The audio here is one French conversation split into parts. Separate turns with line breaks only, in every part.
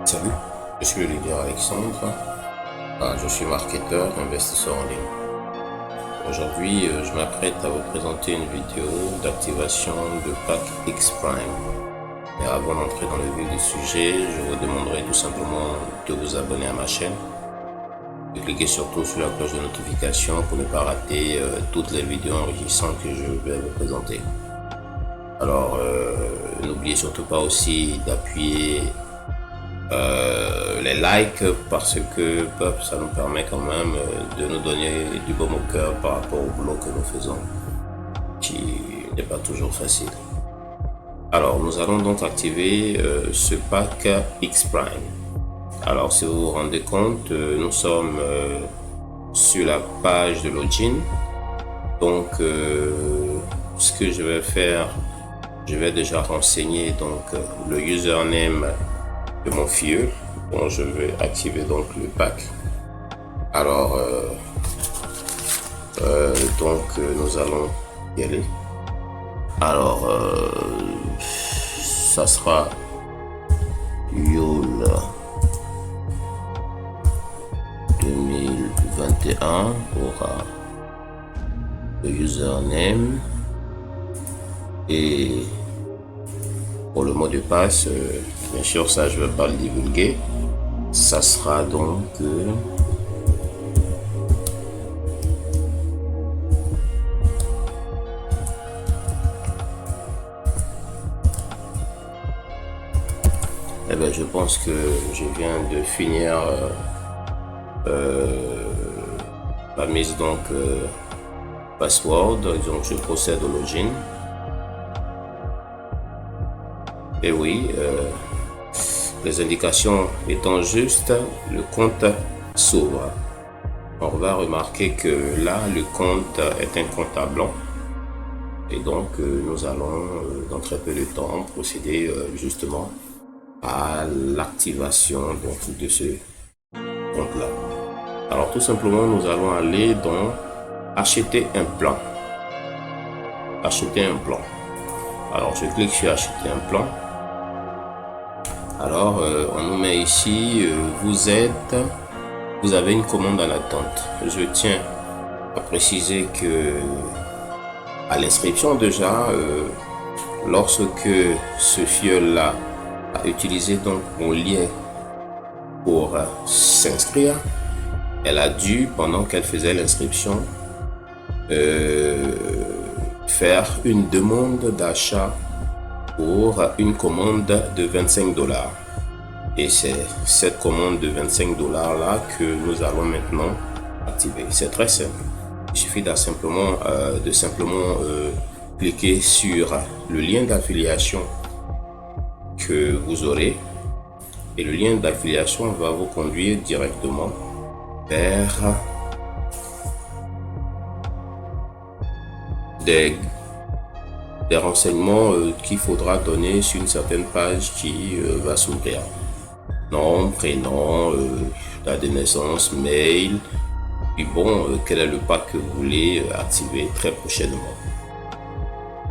Salut, je suis le leader Alexandre. Je suis marketeur, investisseur en ligne. Aujourd'hui, je m'apprête à vous présenter une vidéo d'activation de pack X Prime. Mais avant d'entrer dans le vif du sujet, je vous demanderai tout simplement de vous abonner à ma chaîne, de cliquer surtout sur la cloche de notification pour ne pas rater toutes les vidéos enrichissantes que je vais vous présenter. Alors, n'oubliez surtout pas aussi d'appuyer les likes parce que ça nous permet quand même de nous donner du baume au cœur par rapport au boulot que nous faisons, qui n'est pas toujours facile. Alors, nous allons donc activer ce pack X Prime. Alors, si vous vous rendez compte, nous sommes sur la page de login. Donc, ce que je vais faire, je vais déjà renseigner donc le username de mon filleul. Bon, je vais activer donc le pack. Alors, nous allons y aller. Alors, ça sera Yule 2021 pour le username et pour le mot de passe, bien sûr, ça je ne vais pas le divulguer. Ça sera donc je pense que je viens de finir la mise donc password, donc je procède au login. Et oui, les indications étant justes, le compte s'ouvre. On va remarquer que là, le compte est un compte à blanc. Et donc, nous allons, dans très peu de temps, procéder justement à l'activation de ce compte-là. Alors, tout simplement, nous allons aller dans acheter un plan. Acheter un plan. Alors, je clique sur acheter un plan. Alors, on nous met ici, vous avez une commande en attente. Je tiens à préciser que à l'inscription déjà, lorsque ce filleul-là a utilisé donc mon lien pour s'inscrire, elle a dû, pendant qu'elle faisait l'inscription, faire une demande d'achat pour une commande de 25 $. Et c'est cette commande de 25 $ là que nous allons maintenant activer. C'est très simple. Il suffit de simplement cliquer sur le lien d'affiliation que vous aurez. Et le lien d'affiliation va vous conduire directement vers des renseignements qu'il faudra donner sur une certaine page qui va s'ouvrir. Nom, prénom, date de naissance, mail. Puis bon, quel est le pack que vous voulez activer très prochainement.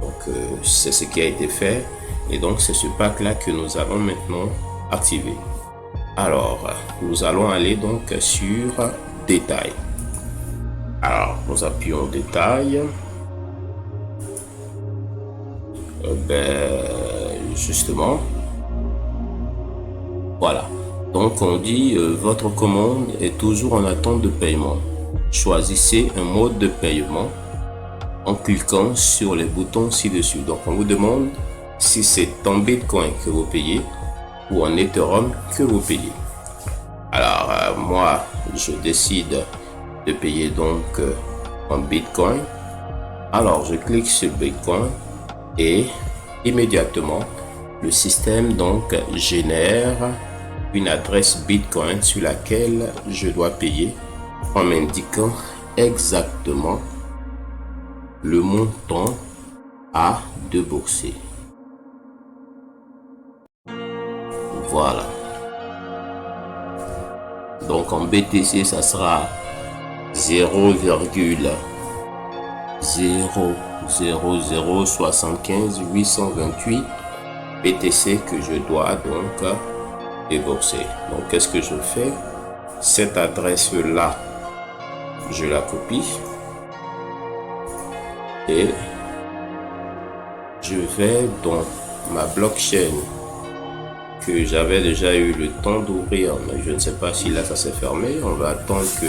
Donc, c'est ce qui a été fait. Et donc, c'est ce pack-là que nous allons maintenant activer. Alors, nous allons aller donc sur Détail. Alors, nous appuyons Détail. Justement, voilà. Donc on dit votre commande est toujours en attente de paiement. Choisissez un mode de paiement en cliquant sur les boutons ci-dessus. Donc on vous demande si c'est en Bitcoin que vous payez ou en Ethereum que vous payez. Alors moi je décide de payer donc en Bitcoin. Alors je clique sur Bitcoin. Et immédiatement, le système donc génère une adresse Bitcoin sur laquelle je dois payer en m'indiquant exactement le montant à débourser. Voilà. Donc en BTC, ça sera 0,00075 828 BTC que je dois donc débourser. Donc qu'est-ce que je fais? Cette adresse-là, je la copie et je vais dans ma blockchain que j'avais déjà eu le temps d'ouvrir, mais je ne sais pas si là ça s'est fermé. On va attendre que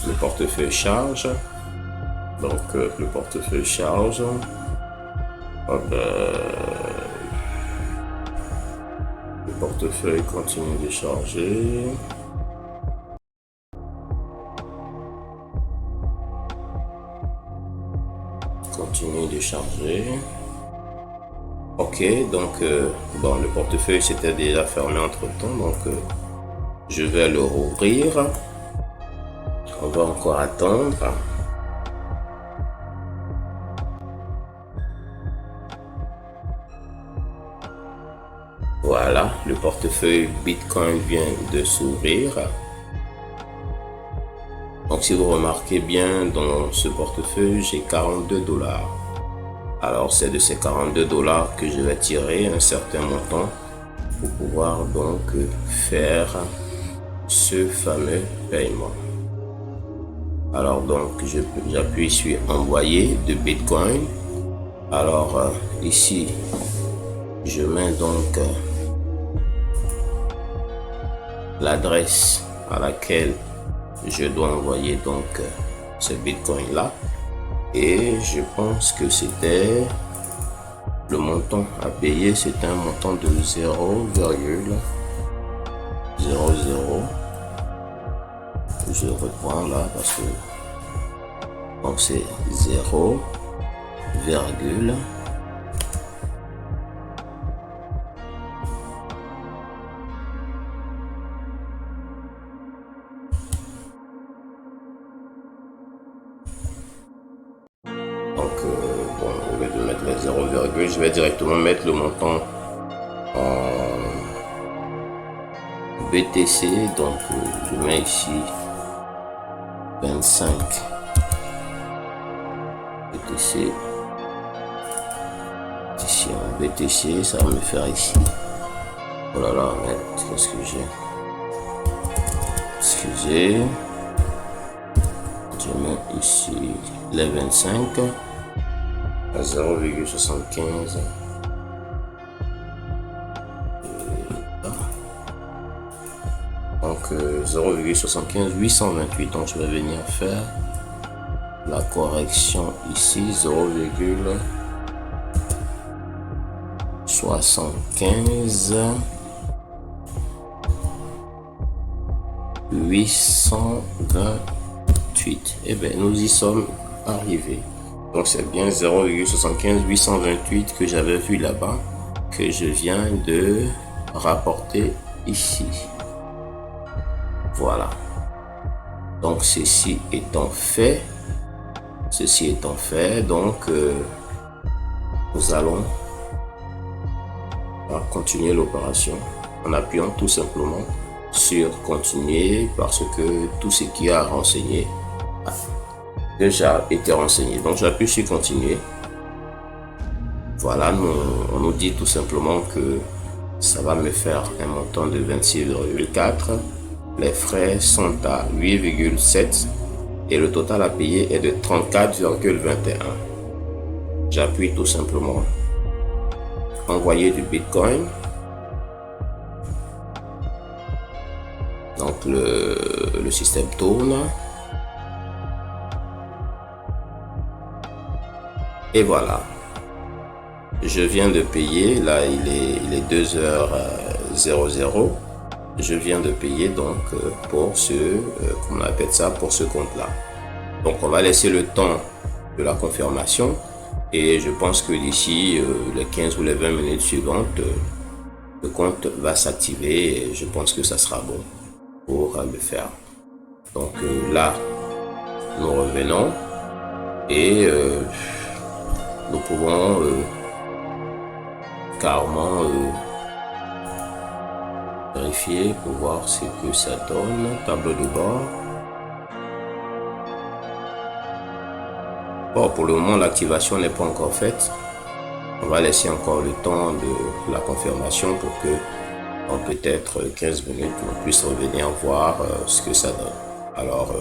le portefeuille charge. Donc le portefeuille charge. Le portefeuille continue de charger. Continue de charger. Ok, donc bon, le portefeuille s'était déjà fermé entre temps, donc je vais le rouvrir. On va encore attendre. Voilà, le portefeuille Bitcoin vient de s'ouvrir. Donc si vous remarquez bien, dans ce portefeuille, j'ai 42 $. Alors c'est de ces 42 $ que je vais tirer un certain montant pour pouvoir donc faire ce fameux paiement. Alors donc j'appuie sur envoyer de Bitcoin. Alors ici je mets donc l'adresse à laquelle je dois envoyer donc ce Bitcoin là, et je pense que c'était le montant à payer, c'est un montant de 0,00. Je reprends là parce que donc c'est 0, donc bon, au lieu de mettre les 0, je vais directement mettre le montant en BTC. Donc je mets ici 25 BTC. Ici en BTC, ça va me faire ici. Oh là là, qu'est-ce que j'ai? Excusez. Je mets ici les 25 à 0,75. Donc 0,75 828. Donc je vais venir faire la correction ici, 0,75 828. Et bien nous y sommes arrivés. Donc c'est bien 0,75 828 que j'avais vu là-bas, que je viens de rapporter ici. Voilà. Donc ceci étant fait, donc nous allons continuer l'opération en appuyant tout simplement sur continuer, parce que tout ce qui a renseigné a déjà été renseigné. Donc j'appuie sur continuer. Voilà, on nous dit tout simplement que ça va me faire un montant de 26,4. Les frais sont à 8,7 et le total à payer est de 34,21. J'appuie tout simplement envoyer du Bitcoin. Donc le système tourne. Et voilà. Je viens de payer. Là, il est 2h00. Je viens de payer donc pour ce, qu'on appelle ça, pour ce compte-là. Donc on va laisser le temps de la confirmation. Et je pense que d'ici les 15 ou les 20 minutes suivantes, le compte va s'activer et je pense que ça sera bon pour le faire. Donc là, nous revenons et nous pouvons carrément vérifier pour voir ce que ça donne. Tableau de bord. Bon, pour le moment, l'activation n'est pas encore faite. On va laisser encore le temps de la confirmation pour que en peut-être 15 minutes, on puisse revenir voir ce que ça donne. Alors,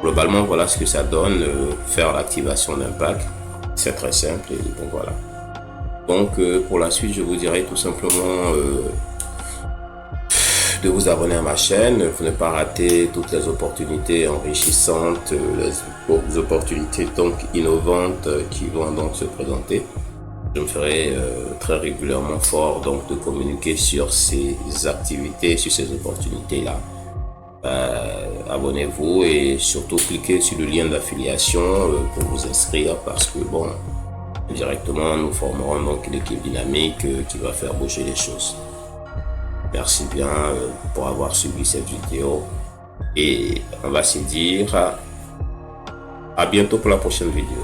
globalement, voilà ce que ça donne, faire l'activation d'un pack. C'est très simple et donc voilà. Donc, pour la suite, je vous dirais tout simplement de vous abonner à ma chaîne pour ne pas rater toutes les opportunités enrichissantes, les opportunités donc innovantes qui vont donc se présenter. Je me ferai très régulièrement fort donc de communiquer sur ces activités, sur ces opportunités-là. Abonnez-vous et surtout cliquez sur le lien d'affiliation pour vous inscrire parce que bon, directement nous formerons donc une équipe dynamique qui va faire bouger les choses. Merci bien pour avoir suivi cette vidéo et on va se dire à bientôt pour la prochaine vidéo.